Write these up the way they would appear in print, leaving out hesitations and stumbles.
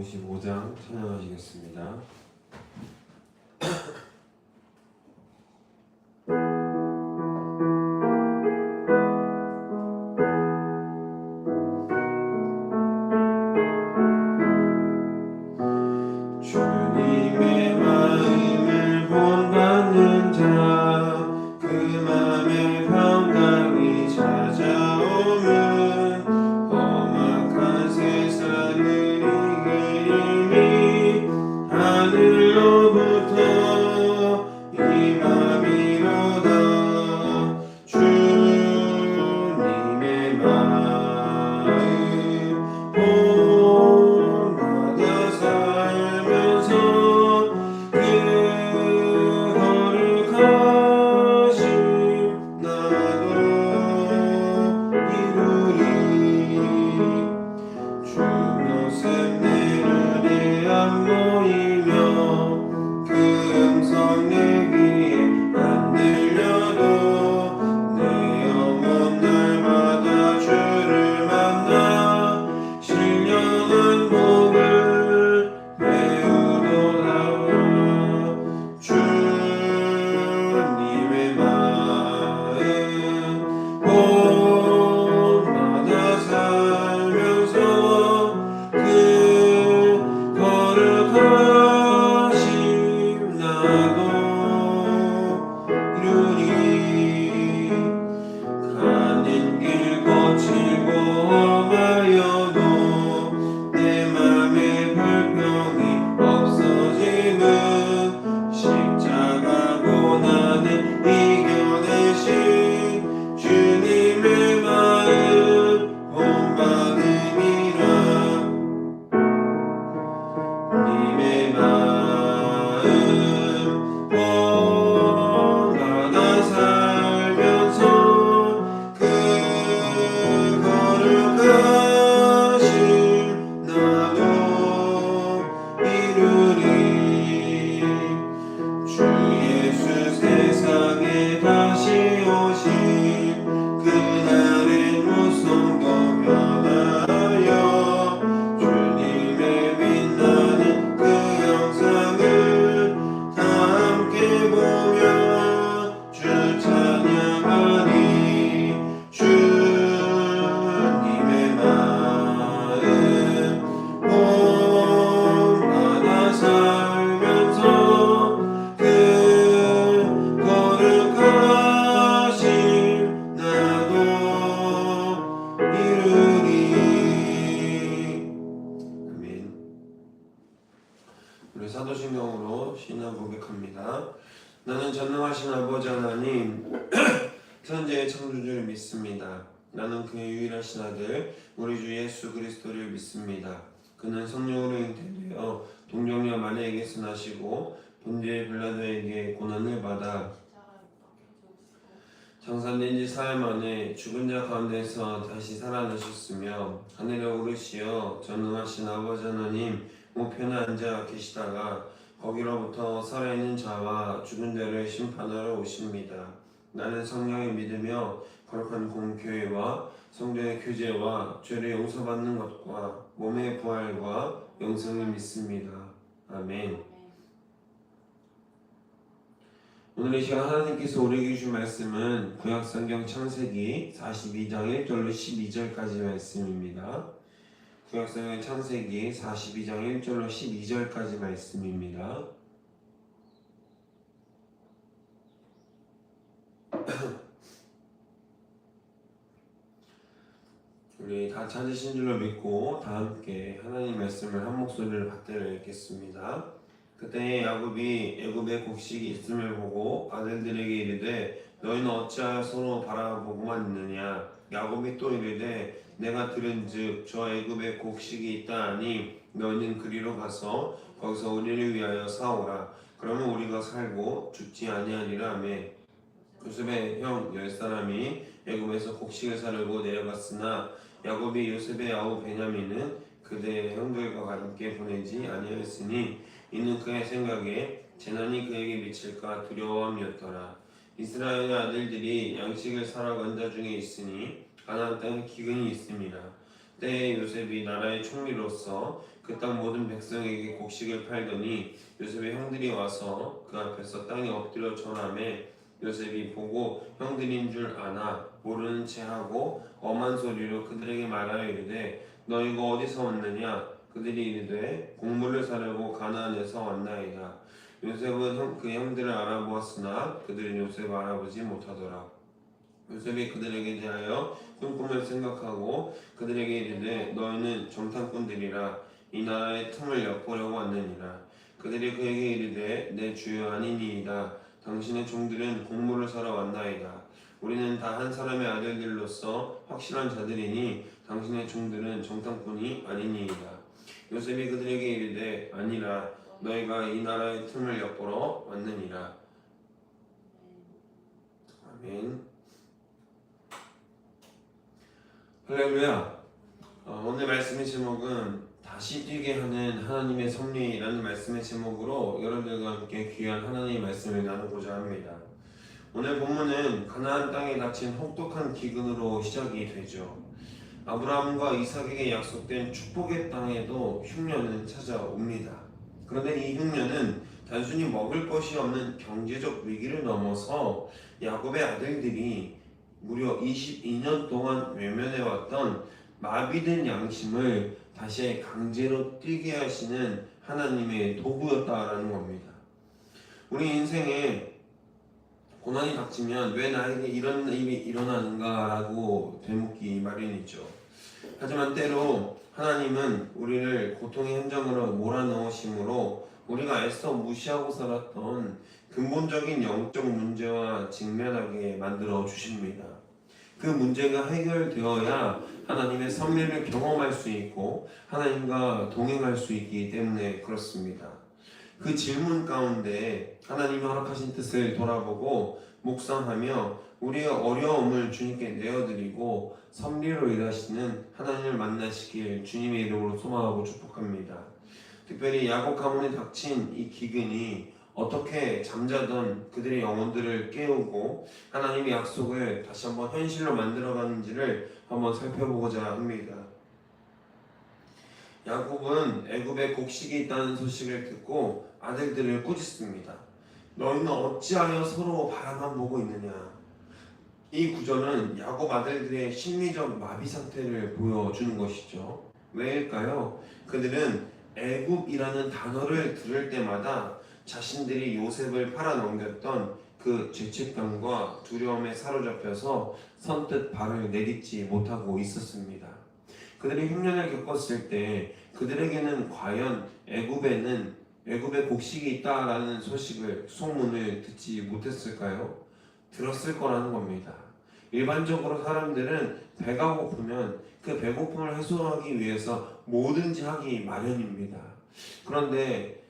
55장 찬양하시겠습니다. 주님의 마음을 본받는 자, 그 맘에 평강이 찾아오면 험악한 세상을 이기니 하늘로부터 임함이로다. 주님의 마음 본받아 살면서 그 거룩하심 나도 이루리. 주 모습 내 눈에 안 보이며 그 음성 내 귀에 안 들려도 내 영혼 날마다 주를 만나 신령한 복을 배우도다. 주님의 마음 본받아 살면서 그 거룩하심 나도 이루리. 가는 길 거칠고 험하여도 내 맘에 불평이 없어짐은 십자가 고난을 이겨내신 주님의 마음 본받음이라. 님의 마음 본받아 살면서 그 거룩하심 나도 이루리. 주 예수 세상에 다시 오심 그날의 무성도 변하여 주님의 빛나는 그 영상을 다 함께 보며 주 찬양하리. 주님의 마음 본받아 살면서 그 거룩하심 나도 이루리. 아멘. 우리 사도신경으로 신앙 고백합니다. 나는 전능하신 아버지 하나님 천지의 창조주를 믿습니다. 나는 그의 유일하신 아들 우리 주 예수 그리스도를 믿습니다. 그는 성령으로 잉태되어 동정녀 마리아에게서 나시고 본디오 빌라도에게 고난을 받아 장사된 지 사흘 만에 죽은 자 가운데서 다시 살아나셨으며 하늘에 오르시어 전능하신 아버지 하나님 우편에 앉아 계시다가 거기로부터 살아있는 자와 죽은 자를 심판하러 오십니다. 나는 성령을 믿으며 거룩한 공교회와 성도의 교제와 죄를 용서받는 것과 몸의 부활과 영생을 믿습니다. 아멘. 오늘 이 시간 하나님께서 우리에게 주신 말씀은 구약성경 창세기 42장 1절로 12절까지 말씀입니다. 구약성경 창세기 42장 1절로 12절까지 말씀입니다. 우리 다 찾으신 줄로 믿고 다 함께 하나님 말씀을 한 목소리를 받들어 읽겠습니다. 그때 야곱이 애굽의 곡식이 있음을 보고 아들들에게 이르되 너희는 어찌하여 서로 바라보고만 있느냐. 야곱이 또 이르되 내가 들은즉 저 애굽에 곡식이 있다 하니 너희는 그리로 가서 거기서 우리를 위하여 사오라. 그러면 우리가 살고 죽지 아니하리라 하며 요셉의 형 10사람이 애굽에서 곡식을 사려고 내려갔으나 야곱이 요셉의 아우 베냐민은 그대의 형들과 함께 보내지 아니하였으니 이는 그의 생각에 재난이 그에게 미칠까 두려워함이었더라. 이스라엘의 아들들이 양식을 사러 간 자 중에 있으니 가나안 땅에 기근이 있음이라. 때에 요셉이 나라의 총리로서 그 땅 모든 백성에게 곡식을 팔더니 요셉의 형들이 와서 그 앞에서 땅에 엎드려 절하매 요셉이 보고 형들인 줄 아나 모르는 채 하고 엄한 소리로 그들에게 말하여 이르되 너희가 어디서 왔느냐 그들이 이르되 곡물을 사려고 가나안에서 왔나이다. 요셉은 그 형들을 알아보았으나 그들은 요셉을 알아보지 못하더라. 요셉이 그들에게 대하여 꿈꿈을 생각하고 그들에게 이르되 너희는 정탐꾼들이라 이 나라의 틈을 엿보려고 왔느니라. 그들이 그에게 이르되 내 주여 아니니이다. 당신의 종들은 곡물을 사러 왔나이다. 우리는 다 한 사람의 아들들로서 확실한 자들이니 당신의 종들은 정탐꾼이 아니니이다. 요셉이 그들에게 이르되 아니라 너희가 이 나라의 틈을 엿보러 왔느니라. 아멘. 할렐루야. 오늘 말씀의 제목은 다시 뛰게 하는 하나님의 섭리라는 말씀의 제목으로 여러분들과 함께 귀한 하나님의 말씀을 나누고자 합니다. 오늘 본문은 가나안 땅에 닥친 혹독한 기근으로 시작이 되죠. 아브라함과 이삭에게 약속된 축복의 땅에도 흉년은 찾아옵니다. 그런데 이 흉년은 단순히 먹을 것이 없는 경제적 위기를 넘어서 야곱의 아들들이 무려 22년 동안 외면해왔던 마비된 양심을 다시 강제로 뛰게 하시는 하나님의 도구였다라는 겁니다. 우리 인생에 고난이 닥치면 왜 나에게 이런 일이 일어나는가라고 되묻기 마련이죠. 하지만 때로 하나님은 우리를 고통의 현장으로 몰아넣으심으로 우리가 애써 무시하고 살았던 근본적인 영적 문제와 직면하게 만들어 주십니다. 그 문제가 해결되어야 하나님의 섭리를 경험할 수 있고 하나님과 동행할 수 있기 때문에 그렇습니다. 그 질문 가운데 하나님이 허락하신 뜻을 돌아보고 묵상하며 우리의 어려움을 주님께 내어드리고 섭리로 일하시는 하나님을 만나시길 주님의 이름으로 소망하고 축복합니다. 특별히 야곱 가문에 닥친 이 기근이 어떻게 잠자던 그들의 영혼들을 깨우고 하나님의 약속을 다시 한번 현실로 만들어가는지를 한번 살펴보고자 합니다. 야곱은 애굽에 곡식이 있다는 소식을 듣고 아들들을 꾸짖습니다. 너희는 어찌하여 서로 바라만 보고 있느냐. 이 구절은 야곱 아들들의 심리적 마비 상태를 보여주는 것이죠. 왜일까요? 그들은 애굽이라는 단어를 들을 때마다 자신들이 요셉을 팔아넘겼던 그 죄책감과 두려움에 사로잡혀서 선뜻 발을 내딛지 못하고 있었습니다. 그들이 흉년을 겪었을 때 그들에게는 과연 애굽에 곡식이 있다라는 소문을 듣지 못했을까요? 들었을 거라는 겁니다. 일반적으로 사람들은 배가 고프면 그 배고픔을 해소하기 위해서 뭐든지 하기 마련입니다. 그런데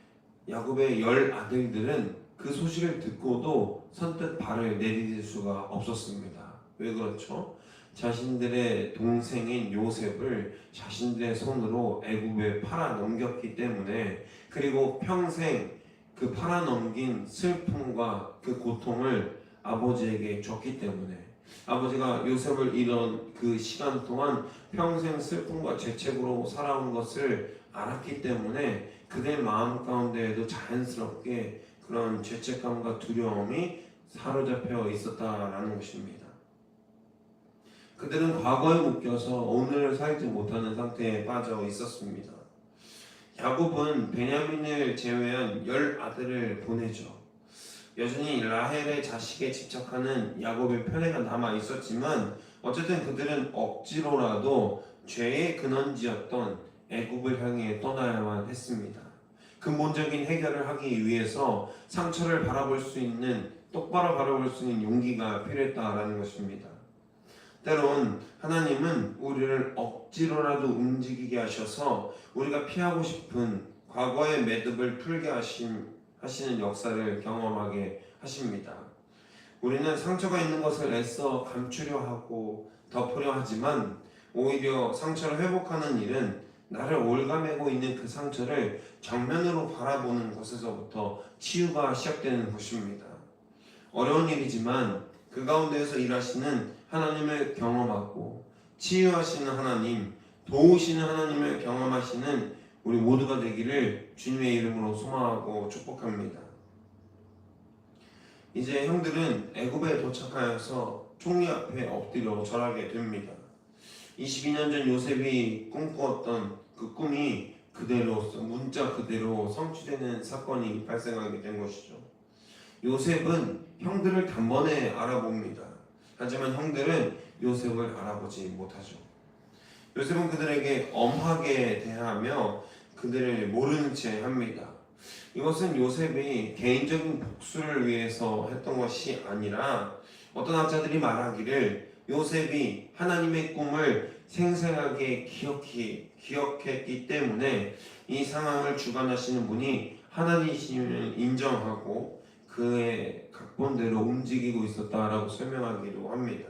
야곱의 10 아들들은 그 소식을 듣고도 선뜻 발을 내디딜 수가 없었습니다. 왜 그렇죠? 자신들의 동생인 요셉을 자신들의 손으로 애굽에 팔아넘겼기 때문에, 그리고 평생 그 팔아넘긴 슬픔과 그 고통을 아버지에게 줬기 때문에, 아버지가 요셉을 잃은 그 시간 동안 평생 슬픔과 죄책으로 살아온 것을 알았기 때문에 그들 마음 가운데에도 자연스럽게 그런 죄책감과 두려움이 사로잡혀 있었다라는 것입니다. 그들은 과거에 묶여서 오늘을 살지 못하는 상태에 빠져 있었습니다. 야곱은 베냐민을 제외한 10 아들을 보내죠. 여전히 라헬의 자식에 집착하는 야곱의 편애가 남아 있었지만 어쨌든 그들은 억지로라도 죄의 근원지였던 애굽을 향해 떠나야만 했습니다. 근본적인 해결을 하기 위해서 상처를 똑바로 바라볼 수 있는 용기가 필요했다라는 것입니다. 때론 하나님은 우리를 억지로라도 움직이게 하셔서 우리가 피하고 싶은 과거의 매듭을 풀게 하시는 역사를 경험하게 하십니다. 우리는 상처가 있는 것을 애써 감추려 하고 덮으려 하지만 오히려 상처를 회복하는 일은 나를 올가매고 있는 그 상처를 정면으로 바라보는 것에서부터 치유가 시작되는 것입니다. 어려운 일이지만 그 가운데에서 일하시는 하나님을 경험하고 치유하시는 하나님, 도우시는 하나님을 경험하시는 우리 모두가 되기를 주님의 이름으로 소망하고 축복합니다. 이제 형들은 애굽에 도착하여서 총리 앞에 엎드려 절하게 됩니다. 22년 전 요셉이 꿈꾸었던 그 꿈이 그대로 문자 그대로 성취되는 사건이 발생하게 된 것이죠. 요셉은 형들을 단번에 알아봅니다. 하지만 형들은 요셉을 알아보지 못하죠. 요셉은 그들에게 엄하게 대하며 그들을 모르는 채 합니다. 이것은 요셉이 개인적인 복수를 위해서 했던 것이 아니라 어떤 학자들이 말하기를 요셉이 하나님의 꿈을 생생하게 기억했기 때문에 이 상황을 주관하시는 분이 하나님이심을 인정하고 그의 각본대로 움직이고 있었다라고 설명하기도 합니다.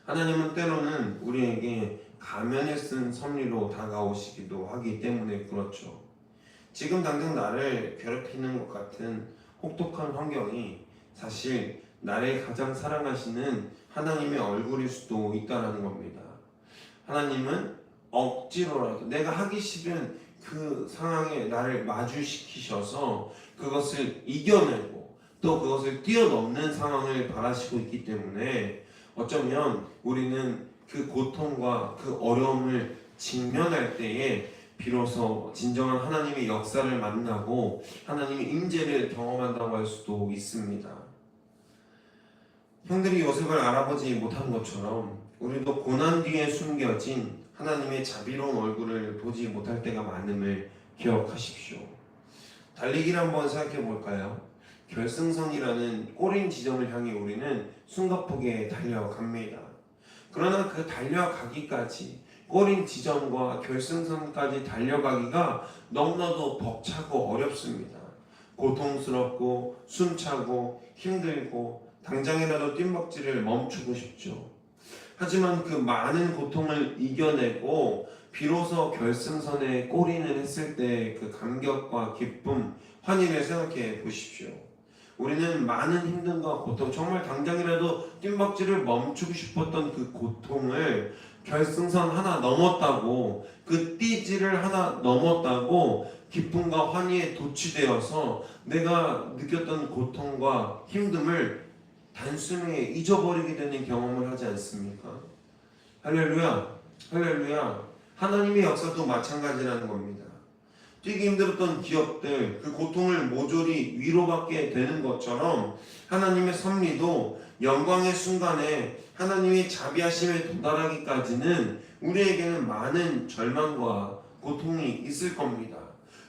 하나님은 때로는 우리에게 가면을 쓴 섭리로 다가오시기도 하기 때문에 그렇죠. 지금 당장 나를 괴롭히는 것 같은 혹독한 환경이 사실 나를 가장 사랑하시는 하나님의 얼굴일 수도 있다는 겁니다. 하나님은 억지로라도 내가 하기 싫은 그 상황에 나를 마주시키셔서 그것을 이겨내고 또 그것을 뛰어넘는 상황을 바라시고 있기 때문에 어쩌면 우리는 그 고통과 그 어려움을 직면할 때에 비로소 진정한 하나님의 역사를 만나고 하나님의 임재를 경험한다고 할 수도 있습니다. 형들이 요셉을 알아보지 못한 것처럼 우리도 고난 뒤에 숨겨진 하나님의 자비로운 얼굴을 보지 못할 때가 많음을 기억하십시오. 달리기를 한번 생각해 볼까요? 결승선이라는 꼬린 지점을 향해 우리는 숨가쁘게 달려갑니다. 그러나 그 달려가기까지 꼬린 지점과 결승선까지 달려가기가 너무나도 벅차고 어렵습니다. 고통스럽고 숨차고 힘들고 당장이라도 뜀박질을 멈추고 싶죠. 하지만 그 많은 고통을 이겨내고 비로소 결승선에 골인을 했을 때 그 감격과 기쁨, 환희를 생각해 보십시오. 우리는 많은 힘듦과 고통, 정말 당장이라도 뜀박질을 멈추고 싶었던 그 고통을 결승선 하나 넘었다고, 그 띠지를 하나 넘었다고 기쁨과 환희에 도취되어서 내가 느꼈던 고통과 힘듦을 단숨에 잊어버리게 되는 경험을 하지 않습니까? 할렐루야, 할렐루야. 하나님의 역사도 마찬가지라는 겁니다. 뛰기 힘들었던 기업들, 그 고통을 모조리 위로받게 되는 것처럼 하나님의 섭리도 영광의 순간에 하나님의 자비하심에 도달하기까지는 우리에게는 많은 절망과 고통이 있을 겁니다.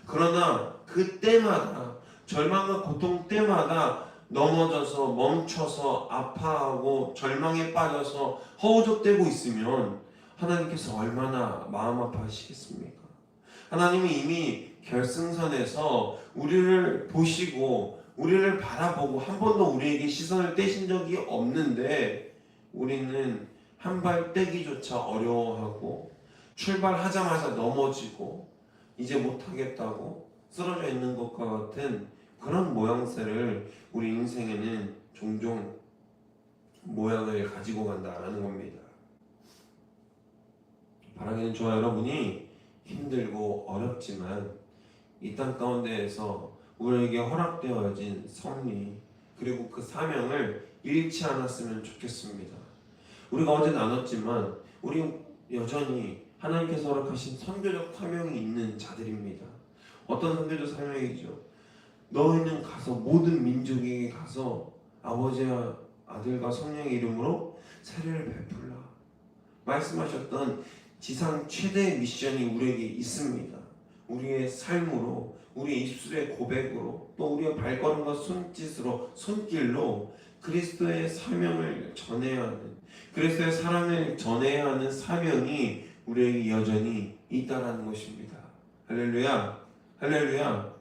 그러나 그때마다, 절망과 고통 때마다 넘어져서 멈춰서 아파하고 절망에 빠져서 허우적대고 있으면 하나님께서 얼마나 마음 아파하시겠습니까? 하나님은 이미 결승선에서 우리를 보시고 우리를 바라보고 한 번도 우리에게 시선을 떼신 적이 없는데 우리는 한 발 떼기조차 어려워하고 출발하자마자 넘어지고 이제 못하겠다고 쓰러져 있는 것과 같은 그런 모양새를 우리 인생에는 종종 모양을 가지고 간다라는 겁니다. 바라기는 저와 여러분이 힘들고 어렵지만 이 땅 가운데에서 우리에게 허락되어진 섭리 그리고 그 사명을 잃지 않았으면 좋겠습니다. 우리가 어제 나눴지만 우리 여전히 하나님께서 허락하신 선교적 사명이 있는 자들입니다. 어떤 선교적 사명이죠? 너희는 가서 모든 민족에게 가서 아버지와 아들과 성령의 이름으로 세례를 베풀라 말씀하셨던 지상 최대의 미션이 우리에게 있습니다. 우리의 삶으로, 우리의 입술의 고백으로, 또 우리의 발걸음과 손짓으로, 손길로 그리스도의 사명을 전해야 하는, 그리스도의 사랑을 전해야 하는 사명이 우리에게 여전히 있다라는 것입니다. 할렐루야, 할렐루야.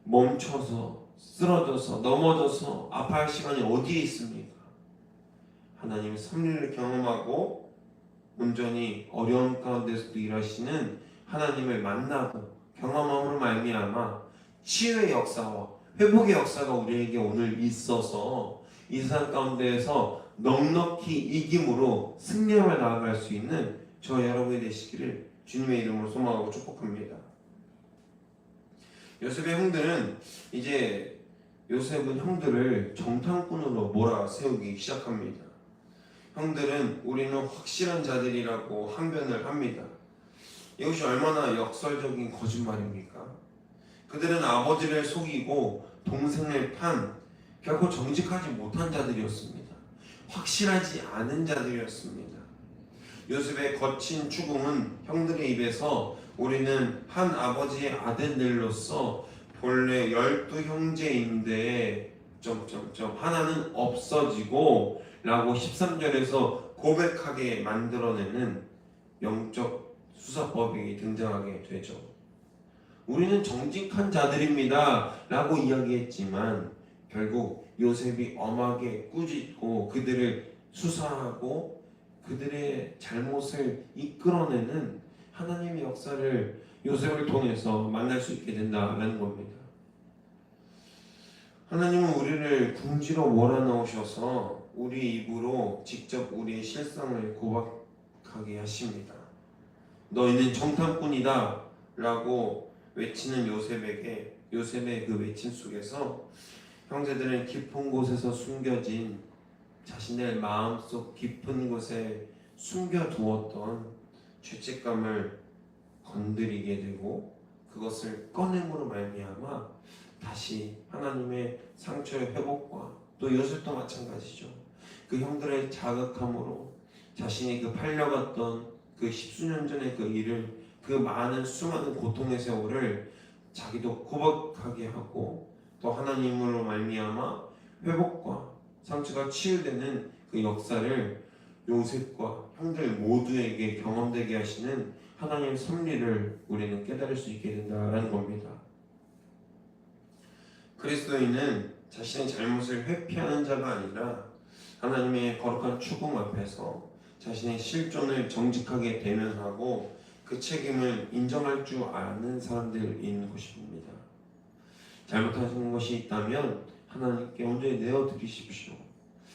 멈춰서, 쓰러져서, 넘어져서 아파할 시간이 어디에 있습니까? 하나님의 섭리를 경험하고 온전히 어려움 가운데서도 일하시는 하나님을 만나고 경험함으로 말미암아 치유의 역사와 회복의 역사가 우리에게 오늘 있어서 이 세상 가운데에서 넉넉히 이김으로 승리하며 나아갈 수 있는 저 여러분이 되시기를 주님의 이름으로 소망하고 축복합니다. 요셉의 형들은 이제 요셉은 형들을 정탐꾼으로 몰아세우기 시작합니다. 형들은 우리는 확실한 자들이라고 항변을 합니다. 이것이 얼마나 역설적인 거짓말입니까? 그들은 아버지를 속이고 동생을 판 결코 정직하지 못한 자들이었습니다. 확실하지 않은 자들이었습니다. 요셉의 거친 추궁은 형들의 입에서 우리는 한 아버지의 아들들로서 본래 12형제인데 하나는 없어지고 라고 13절에서 고백하게 만들어내는 영적 수사법이 등장하게 되죠. 우리는 정직한 자들입니다 라고 이야기했지만 결국 요셉이 엄하게 꾸짖고 그들을 수사하고 그들의 잘못을 이끌어내는 하나님의 역사를 요셉을 통해서 만날 수 있게 된다는 겁니다. 하나님은 우리를 궁지로 몰아넣으셔서 우리 입으로 직접 우리의 실상을 고백하게 하십니다. 너희는 정탐꾼이다 라고 외치는 요셉에게 요셉의 그 외침 속에서 형제들은 깊은 곳에서 숨겨진 자신의 마음속 깊은 곳에 숨겨두었던 죄책감을 건드리게 되고 그것을 꺼냄으로 말미암아 다시 하나님의 상처의 회복과 또 요셉도 마찬가지죠. 그 형들의 자극함으로 자신이 그 팔려갔던 그 십수년 전의 그 일을 그 많은 수많은 고통의 세월을 자기도 고백하게 하고 또 하나님으로 말미암아 회복과 상처가 치유되는 그 역사를 요셉과 형들 모두에게 경험되게 하시는 하나님의 섭리를 우리는 깨달을 수 있게 된다는 겁니다. 그리스도인은 자신의 잘못을 회피하는 자가 아니라 하나님의 거룩한 추궁 앞에서 자신의 실존을 정직하게 대면하고 그 책임을 인정할 줄 아는 사람들인 것입니다. 잘못하신 것이 있다면 하나님께 온전히 내어드리십시오.